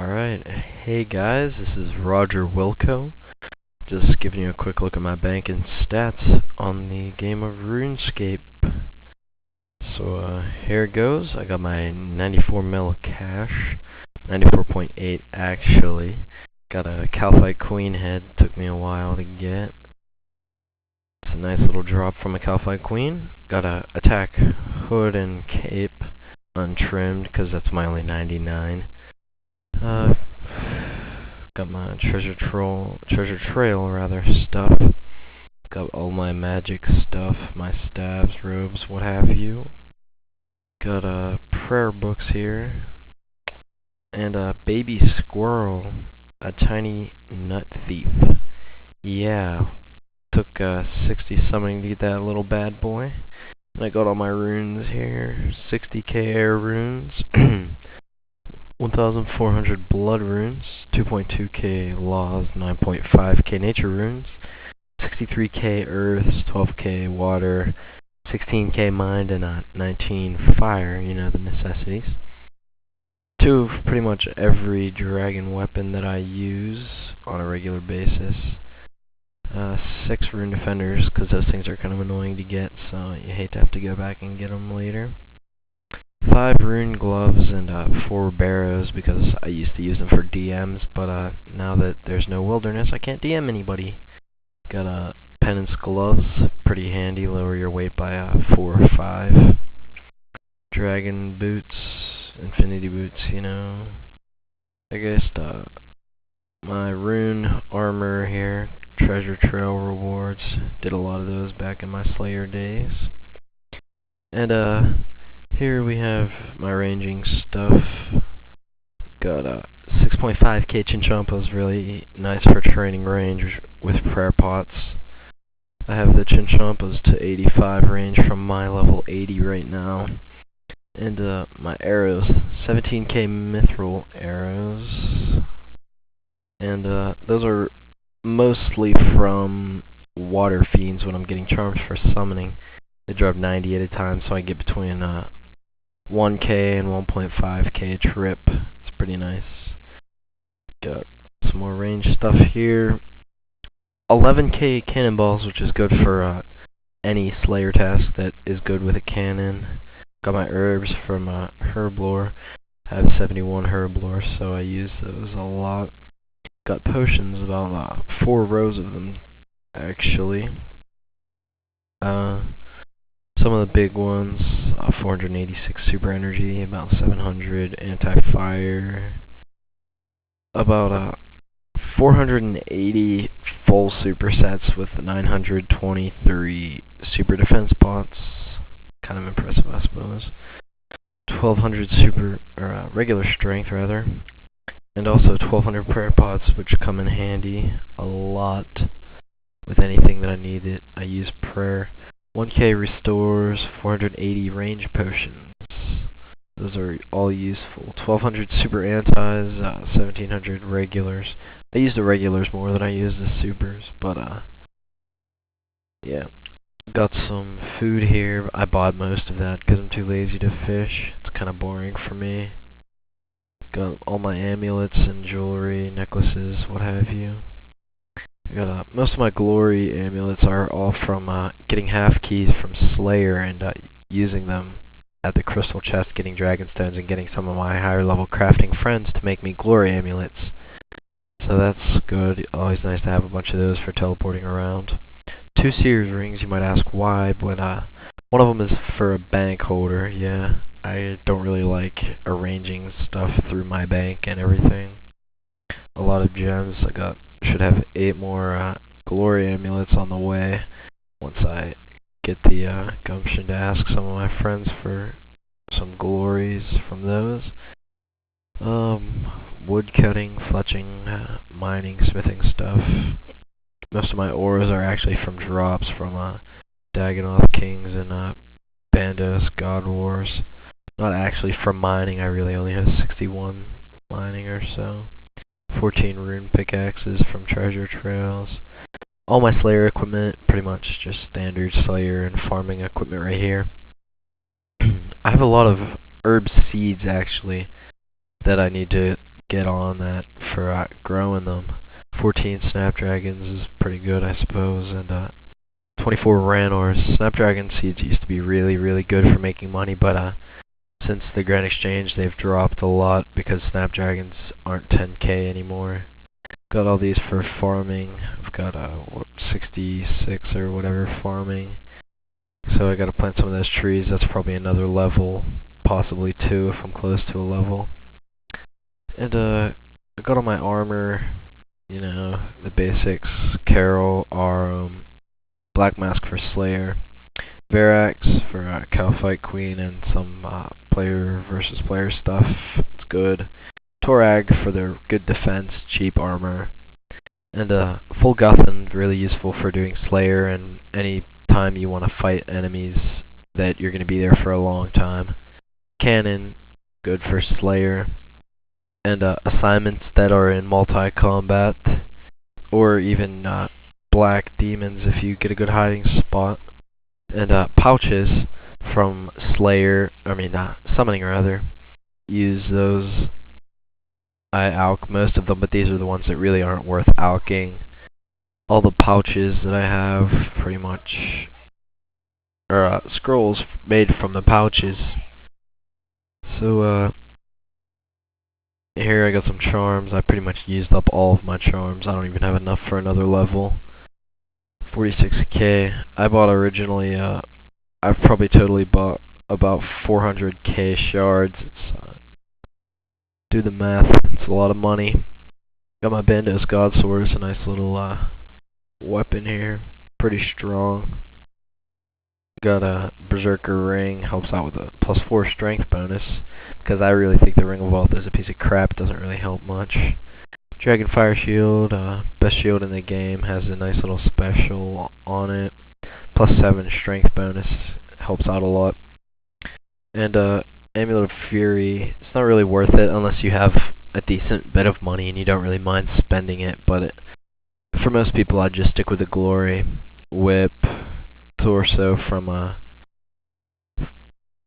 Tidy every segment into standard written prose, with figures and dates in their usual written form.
Alright, hey guys, this is Roger Wilco. Just giving you a quick look at my bank and stats on the game of Runescape. So here it goes. I got my 94 mil cash, 94.8 actually. Got a Calphite Queen head, took me a while to get. It's a nice little drop from a Calphite Queen. Got a attack hood and cape untrimmed because that's my only 99. Got my treasure trail rather stuff. Got all my magic stuff, my staves, robes, what have you. Got prayer books here, and a baby squirrel, a tiny nut thief. Yeah, took 60 summoning to get that little bad boy. And I got all my runes here, 60k air runes. 1,400 blood runes, 2.2k laws, 9.5k nature runes, 63k earths, 12k water, 16k mind, and 19 fire, you know, the necessities. 2 of pretty much every dragon weapon that I use on a regular basis. 6 rune defenders, because those things are kind of annoying to get, so you hate to have to go back and get them later. 5 rune gloves and 4 barrows because I used to use them for DMs, but now that there's no wilderness, I can't DM anybody. Got penance gloves, pretty handy, lower your weight by 4 or 5. Dragon boots, infinity boots, you know. I guess my rune armor here, treasure trail rewards, did a lot of those back in my Slayer days. And here we have my ranging stuff. Got 6.5k chinchompas, really nice for training range with prayer pots. I have the chinchompas to 85 range from my level 80 right now. And my arrows, 17k mithril arrows. And those are mostly from water fiends when I'm getting charms for summoning. They drop 90 at a time, so I get between 1k and 1.5k a trip. It's pretty nice. Got some more range stuff here. 11k cannonballs, which is good for any Slayer task that is good with a cannon. Got my herbs from Herblore. I have 71 Herblore, so I use those a lot. Got potions, about 4 rows of them, actually. Some of the big ones, 486 super energy, about 700 anti-fire, about 480 full supersets with 923 super defense pots. Kind of impressive, I suppose. 1200 regular strength, rather. And also 1200 prayer pots, which come in handy a lot with anything that I need it. I use prayer. 1k restores, 480 range potions. Those are all useful. 1200 super antis, 1700 regulars. I use the regulars more than I use the supers, but yeah. Got some food here. I bought most of that because I'm too lazy to fish. It's kind of boring for me. Got all my amulets and jewelry, necklaces, what have you. I got most of my glory amulets are all from getting half keys from Slayer and using them at the crystal chest, getting dragon stones, and getting some of my higher level crafting friends to make me glory amulets. So that's good. Always nice to have a bunch of those for teleporting around. 2 Seers rings, you might ask why, but one of them is for a bank holder. Yeah, I don't really like arranging stuff through my bank and everything. A lot of gems. Should have 8 more glory amulets on the way once I get the gumption to ask some of my friends for some glories from those. Wood cutting, fletching, mining, smithing stuff. Most of my ores are actually from drops from Dagonoth Kings and Bandos God Wars. Not actually from mining. I really only have 61 mining or so. 14 rune pickaxes from treasure trails. All my Slayer equipment, pretty much just standard Slayer and farming equipment right here. I have a lot of herb seeds actually that I need to get on that for growing them. 14 Snapdragons is pretty good, I suppose, and 24 Ranors. Snapdragon seeds used to be really, really good for making money, but since the Grand Exchange, they've dropped a lot because Snapdragons aren't 10k anymore. Got all these for farming. I've got 66 or whatever farming. So I gotta plant some of those trees. That's probably another level, possibly 2 if I'm close to a level. And I got all my armor, you know, the basics. Carol, Arum, Black Mask for Slayer, Verax for Calfight Queen and some player versus player stuff. It's good. Torag for their good defense, cheap armor. And Full Guthan, really useful for doing Slayer and any time you want to fight enemies that you're going to be there for a long time. Cannon, good for Slayer. And assignments that are in multi-combat, or even black demons if you get a good hiding spot. And pouches from Slayer, summoning rather. Use those. I alch most of them, but these are the ones that really aren't worth alching. All the pouches that I have, pretty much, are scrolls made from the pouches. So, here I got some charms. I pretty much used up all of my charms. I don't even have enough for another level. 46k. I bought originally, I've probably totally bought about 400k shards. It's, do the math, it's a lot of money. Got my Bandos God Sword, it's a nice little weapon here. Pretty strong. Got a Berserker Ring, helps out with a +4 strength bonus. Because I really think the Ring of Wealth is a piece of crap, doesn't really help much. Dragonfire Shield, best shield in the game, has a nice little special on it. +7 strength bonus, helps out a lot. And Amulet of Fury, it's not really worth it unless you have a decent bit of money and you don't really mind spending it, but for most people I'd just stick with the Glory, Whip, Torso from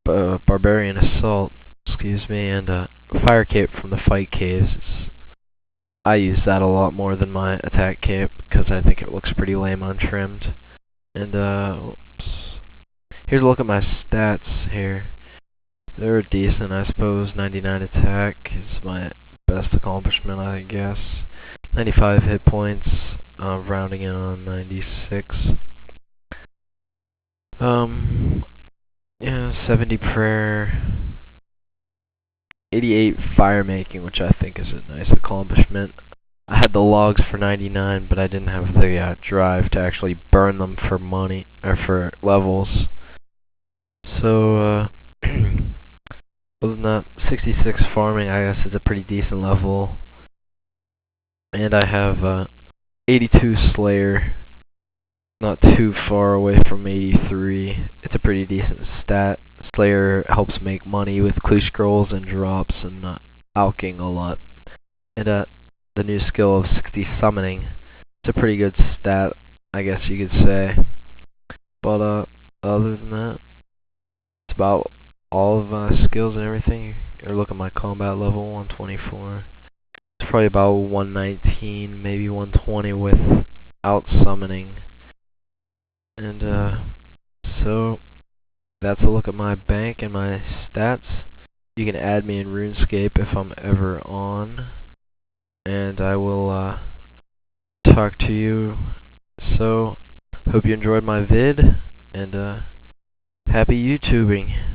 Barbarian Assault, and Fire Cape from the Fight Caves. I use that a lot more than my attack cape because I think it looks pretty lame untrimmed. And here's a look at my stats here. They're decent, I suppose. 99 attack is my best accomplishment, I guess. 95 hit points, rounding in on 96. Yeah, 70 prayer. 88 fire making, which I think is a nice accomplishment. I had the logs for 99, but I didn't have the drive to actually burn them for money, or for levels. So, other than that, 66 farming, I guess, is a pretty decent level. And I have 82 Slayer, not too far away from 83. It's a pretty decent stat. Slayer helps make money with clue scrolls and drops and alching a lot. And the new skill of 60 summoning, it's a pretty good stat, I guess you could say. But other than that, it's about all of my skills and everything. Or look at my combat level, 124. It's probably about 119, maybe 120 without summoning. And so that's a look at my bank and my stats. You can add me in Runescape if I'm ever on, and I will talk to you. So hope you enjoyed my vid, and happy YouTubing.